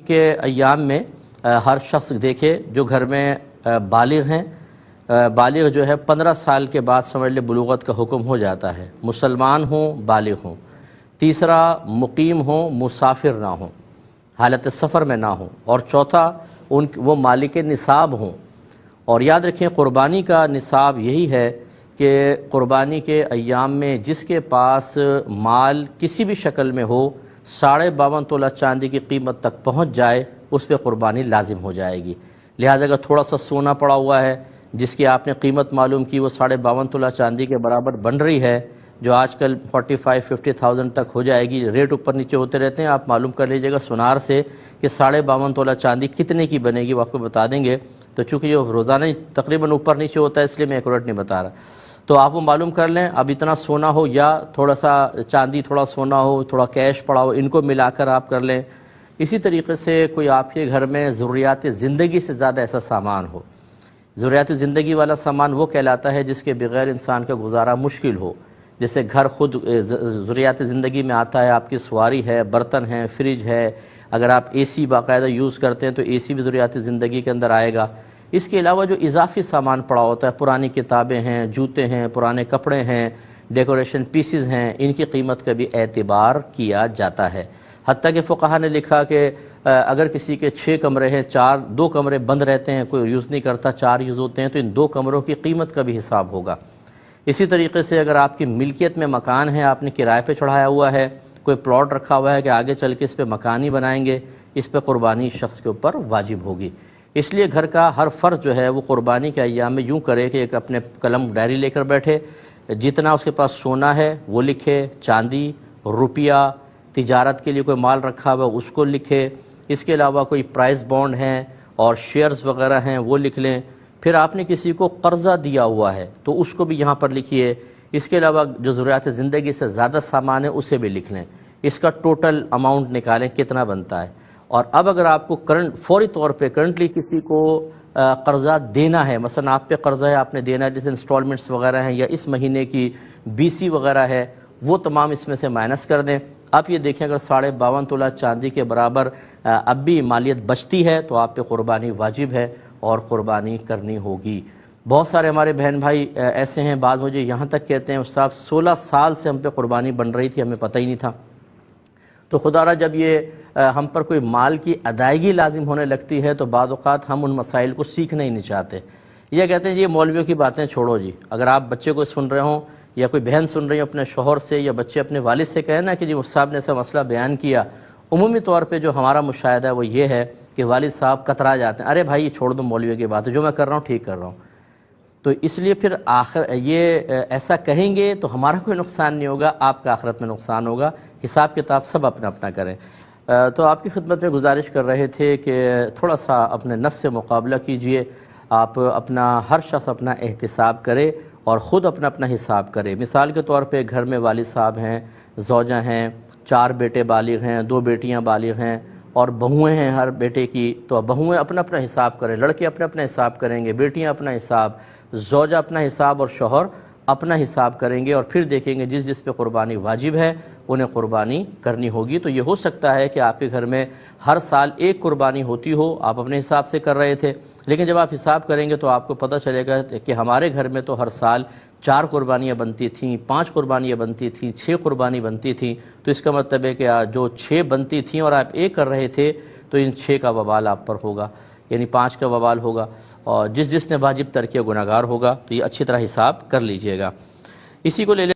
کے ایام میں ہر شخص دیکھے جو گھر میں بالغ ہیں، بالغ جو ہے 15 سال کے بعد سمجھ لے بلوغت کا حکم ہو جاتا ہے، مسلمان ہوں بالغ ہوں، تیسرا مقیم ہوں مسافر نہ ہوں، حالت سفر میں نہ ہوں، اور چوتھا وہ مالک نصاب ہوں۔ اور یاد رکھیں قربانی کا نصاب یہی ہے کہ قربانی کے ایام میں جس کے پاس مال کسی بھی شکل میں ہو 52.5 تولہ چاندی کی قیمت تک پہنچ جائے اس پہ قربانی لازم ہو جائے گی۔ لہٰذا اگر تھوڑا سا سونا پڑا ہوا ہے جس کی آپ نے قیمت معلوم کی وہ 52.5 تولہ چاندی کے برابر بن رہی ہے، جو آج کل 45-50,000 تک ہو جائے گی، ریٹ اوپر نیچے ہوتے رہتے ہیں، آپ معلوم کر لیجئے گا سونار سے کہ 52.5 تولہ چاندی کتنے کی بنے گی، وہ آپ کو بتا دیں گے۔ تو چونکہ یہ روزانہ تقریباً اوپر نیچے ہوتا ہے اس لیے میں ایکوریٹ نہیں بتا رہا، تو آپ وہ معلوم کر لیں۔ اب اتنا سونا ہو یا تھوڑا سا چاندی تھوڑا سونا ہو تھوڑا کیش پڑا ہو، ان کو ملا کر آپ کر لیں۔ اسی طریقے سے کوئی آپ کے گھر میں ضروریات زندگی سے زیادہ ایسا سامان ہو، ضروریات زندگی والا سامان وہ کہلاتا ہے جس کے بغیر انسان کا گزارا مشکل ہو، جیسے گھر خود ضروریات زندگی میں آتا ہے، آپ کی سواری ہے، برتن ہیں، فریج ہے، اگر آپ اے سی باقاعدہ یوز کرتے ہیں تو اے سی بھی ضروریات زندگی کے اندر آئے گا۔ اس کے علاوہ جو اضافی سامان پڑا ہوتا ہے، پرانی کتابیں ہیں، جوتے ہیں، پرانے کپڑے ہیں، ڈیکوریشن پیسز ہیں، ان کی قیمت کا بھی اعتبار کیا جاتا ہے۔ حتیٰ کہ فقہا نے لکھا کہ اگر کسی کے 6 کمرے ہیں، 2 کمرے بند رہتے ہیں، کوئی یوز نہیں کرتا، 4 یوز ہوتے ہیں، تو ان 2 کمروں کی قیمت کا بھی حساب ہوگا۔ اسی طریقے سے اگر آپ کی ملکیت میں مکان ہے، آپ نے کرائے پہ چڑھایا ہوا ہے، کوئی پلاٹ رکھا ہوا ہے کہ آگے چل کے اس پہ مکان ہی بنائیں گے، اس پہ قربانی شخص کے اوپر واجب ہوگی۔ اس لیے گھر کا ہر فرد جو ہے وہ قربانی کے ایام میں یوں کرے کہ ایک اپنے قلم ڈائری لے کر بیٹھے، جتنا اس کے پاس سونا ہے وہ لکھے، چاندی، روپیہ، تجارت کے لیے کوئی مال رکھا ہوا اس کو لکھے، اس کے علاوہ کوئی پرائز بانڈ ہیں اور شیئرز وغیرہ ہیں وہ لکھ لیں۔ پھر آپ نے کسی کو قرضہ دیا ہوا ہے تو اس کو بھی یہاں پر لکھیے۔ اس کے علاوہ جو ضروریات زندگی سے زیادہ سامان ہے اسے بھی لکھ لیں، اس کا ٹوٹل اماؤنٹ نکالیں کتنا بنتا ہے۔ اور اب اگر آپ کو فوری طور پہ کرنٹلی کسی کو قرضہ دینا ہے، مثلا آپ پہ قرضہ ہے آپ نے دینا ہے، جیسے انسٹالمنٹس وغیرہ ہیں یا اس مہینے کی BC وغیرہ ہے، وہ تمام اس میں سے مائنس کر دیں۔ آپ یہ دیکھیں اگر 52.5 تولہ چاندی کے برابر اب بھی مالیت بچتی ہے تو آپ پہ قربانی واجب ہے اور قربانی کرنی ہوگی۔ بہت سارے ہمارے بہن بھائی ایسے ہیں، بعض مجھے یہاں تک کہتے ہیں استاد 16 سال سے ہم پہ قربانی بن رہی تھی، ہمیں پتہ ہی نہیں تھا۔ تو خدا را جب یہ ہم پر کوئی مال کی ادائیگی لازم ہونے لگتی ہے تو بعض اوقات ہم ان مسائل کو سیکھنا ہی نہیں چاہتے، یہ کہتے ہیں یہ مولویوں کی باتیں چھوڑو جی۔ اگر آپ بچے کو سن رہے ہوں یا کوئی بہن سن رہی ہوں اپنے شوہر سے یا بچے اپنے والد سے کہیں نا کہ جی صاحب نے ایسا مسئلہ بیان کیا، عمومی طور پہ جو ہمارا مشاہدہ ہے وہ یہ ہے کہ والد صاحب کترا جاتے ہیں، ارے بھائی یہ چھوڑ دو مولویوں کی بات ہے، جو میں کر رہا ہوں ٹھیک کر رہا ہوں۔ تو اس لیے پھر یہ ایسا کہیں گے تو ہمارا کوئی نقصان نہیں ہوگا، آپ کا آخرت میں نقصان ہوگا، حساب کتاب سب اپنا اپنا کریں۔ تو آپ کی خدمت میں گزارش کر رہے تھے کہ تھوڑا سا اپنے نفس سے مقابلہ کیجئے، آپ اپنا ہر شخص اپنا احتساب کرے اور خود اپنا اپنا حساب کرے۔ مثال کے طور پہ گھر میں والد صاحب ہیں، زوجہ ہیں، 4 بیٹے بالغ ہیں، 2 بیٹیاں بالغ ہیں اور بہویں ہیں ہر بیٹے کی، تو بہویں اپنا اپنا حساب کریں، لڑکے اپنا اپنا حساب کریں گے، بیٹیاں اپنا حساب، زوجہ اپنا حساب اور شوہر اپنا حساب کریں گے، اور پھر دیکھیں گے جس جس پہ قربانی واجب ہے انہیں قربانی کرنی ہوگی۔ تو یہ ہو سکتا ہے کہ آپ کے گھر میں ہر سال 1 قربانی ہوتی ہو، آپ اپنے حساب سے کر رہے تھے، لیکن جب آپ حساب کریں گے تو آپ کو پتہ چلے گا کہ ہمارے گھر میں تو ہر سال 4 قربانیاں بنتی تھیں، 5 قربانیاں بنتی تھیں، 6 قربانی بنتی تھیں، تو اس کا مطلب ہے کہ جو 6 بنتی تھیں اور آپ 1 کر رہے تھے تو ان 6 کا وبال آپ پر ہوگا، یعنی 5 کا وبال ہوگا، اور جس نے واجب ترک کیا گناہگار ہوگا۔ تو یہ اچھی طرح حساب کر لیجئے گا۔ اسی کو لے